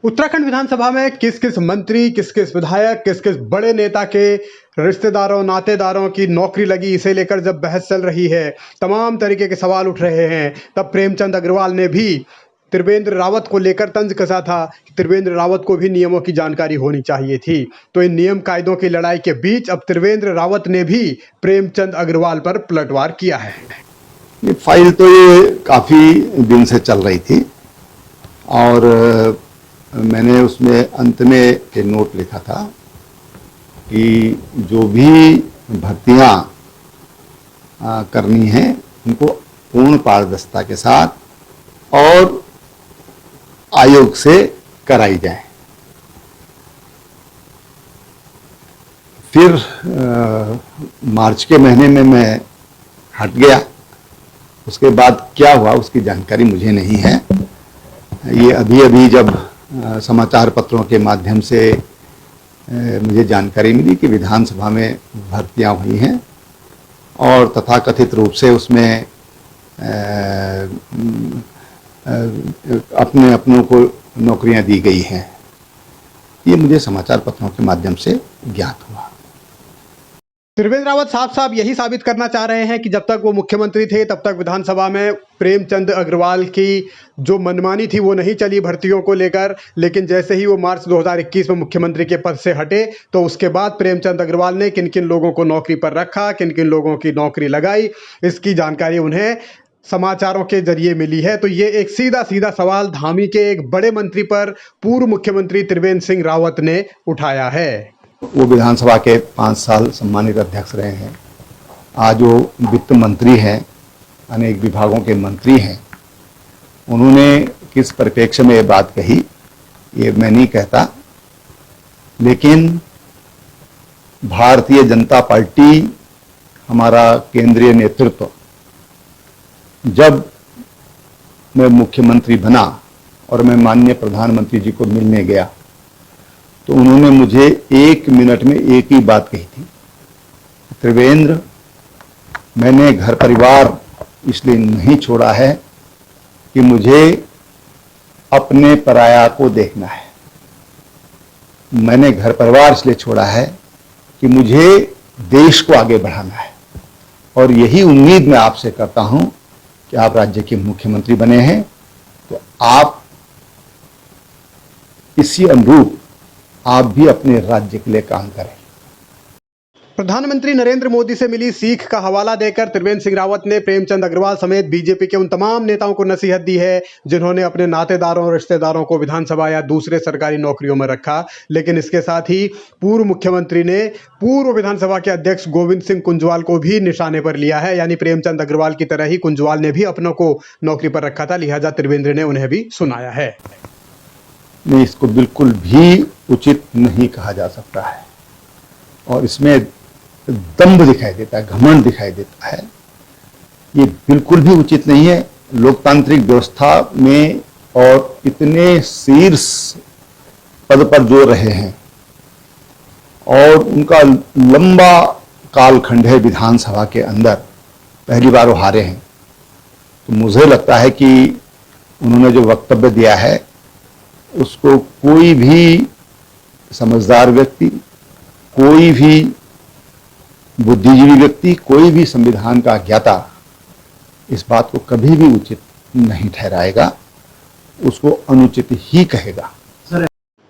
उत्तराखंड विधानसभा में किस किस मंत्री, किस किस विधायक, किस किस बड़े नेता के रिश्तेदारों, नातेदारों की नौकरी लगी, इसे लेकर जब बहस चल रही है, तमाम तरीके के सवाल उठ रहे हैं, तब प्रेमचंद अग्रवाल ने भी त्रिवेंद्र रावत को लेकर तंज कसा था कि त्रिवेंद्र रावत को भी नियमों की जानकारी होनी चाहिए थी। तो इन नियम कायदों की लड़ाई के बीच अब त्रिवेंद्र रावत ने भी प्रेमचंद अग्रवाल पर पलटवार किया है। ये फाइल तो ये काफ़ी दिन से चल रही थी और मैंने उसमें अंत में एक नोट लिखा था कि जो भी भर्तियां करनी है उनको पूर्ण पारदर्शिता के साथ और आयोग से कराई जाए। फिर मार्च के महीने में मैं हट गया। उसके बाद क्या हुआ उसकी जानकारी मुझे नहीं है। ये अभी अभी जब समाचार पत्रों के माध्यम से मुझे जानकारी मिली कि विधानसभा में भर्तियां हुई हैं और तथाकथित रूप से उसमें अपनों को नौकरियां दी गई हैं, ये मुझे समाचार पत्रों के माध्यम से ज्ञात हुआ। त्रिवेंद्र रावत साफ यही साबित करना चाह रहे हैं कि जब तक वो मुख्यमंत्री थे तब तक विधानसभा में प्रेमचंद अग्रवाल की जो मनमानी थी वो नहीं चली भर्तियों को लेकर, लेकिन जैसे ही वो मार्च 2021 में मुख्यमंत्री के पद से हटे तो उसके बाद प्रेमचंद अग्रवाल ने किन किन लोगों को नौकरी पर रखा, किन किन लोगों की नौकरी लगाई, इसकी जानकारी उन्हें समाचारों के जरिए मिली है। तो ये एक सीधा सवाल धामी के एक बड़े मंत्री पर पूर्व मुख्यमंत्री त्रिवेंद्र सिंह रावत ने उठाया है। वो विधानसभा के 5 साल सम्मानित अध्यक्ष रहे हैं। आज वो वित्त मंत्री हैं, अनेक विभागों के मंत्री हैं। उन्होंने किस परिप्रेक्ष्य में ये बात कही ये मैं नहीं कहता, लेकिन भारतीय जनता पार्टी, हमारा केंद्रीय नेतृत्व, जब मैं मुख्यमंत्री बना और मैं माननीय प्रधानमंत्री जी को मिलने गया तो उन्होंने मुझे 1 मिनट में एक ही बात कही थी, त्रिवेंद्र, मैंने घर परिवार इसलिए नहीं छोड़ा है कि मुझे अपने पराया को देखना है। मैंने घर परिवार इसलिए छोड़ा है कि मुझे देश को आगे बढ़ाना है और यही उम्मीद मैं आपसे करता हूं कि आप राज्य के मुख्यमंत्री बने हैं तो आप इसी अनुरूप आप भी अपने राज्य के लिए काम करें। प्रधानमंत्री नरेंद्र मोदी से मिली सीख का हवाला देकर त्रिवेंद्र सिंह रावत ने प्रेमचंद अग्रवाल समेत बीजेपी के उन तमाम नेताओं को नसीहत दी है जिन्होंने अपने नातेदारों, रिश्तेदारों को विधानसभा या दूसरे सरकारी नौकरियों में रखा। लेकिन इसके साथ ही पूर्व मुख्यमंत्री ने पूर्व विधानसभा के अध्यक्ष गोविंद सिंह कुंजवाल को भी निशाने पर लिया है, यानी प्रेमचंद अग्रवाल की तरह ही कुंजवाल ने भी अपनों को नौकरी पर रखा था, लिहाजा त्रिवेंद्र ने उन्हें भी सुनाया है। नहीं, इसको बिल्कुल भी उचित नहीं कहा जा सकता है और इसमें दंभ दिखाई देता है, घमंड दिखाई देता है। ये बिल्कुल भी उचित नहीं है। लोकतांत्रिक व्यवस्था में और इतने शीर्ष पद पर जो रहे हैं और उनका लंबा कालखंड है विधानसभा के अंदर, पहली बार वो हारे हैं, तो मुझे लगता है कि उन्होंने जो वक्तव्य दिया है उसको कोई भी समझदार व्यक्ति, कोई भी बुद्धिजीवी व्यक्ति, कोई भी संविधान का ज्ञाता इस बात को कभी भी उचित नहीं ठहराएगा, उसको अनुचित ही कहेगा।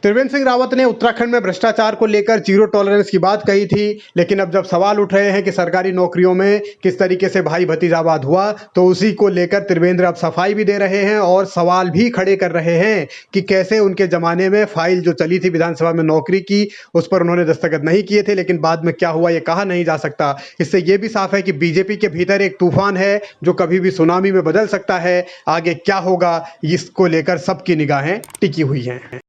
त्रिवेंद्र सिंह रावत ने उत्तराखंड में भ्रष्टाचार को लेकर जीरो टॉलरेंस की बात कही थी, लेकिन अब जब सवाल उठ रहे हैं कि सरकारी नौकरियों में किस तरीके से भाई भतीजावाद हुआ तो उसी को लेकर त्रिवेंद्र अब सफाई भी दे रहे हैं और सवाल भी खड़े कर रहे हैं कि कैसे उनके जमाने में फाइल जो चली थी विधानसभा में नौकरी की उस पर उन्होंने दस्तखत नहीं किए थे, लेकिन बाद में क्या हुआ ये कहा नहीं जा सकता। इससे यह भी साफ है कि बीजेपी के भीतर एक तूफान है जो कभी भी सुनामी में बदल सकता है। आगे क्या होगा इसको लेकर सबकी निगाहें टिकी हुई हैं।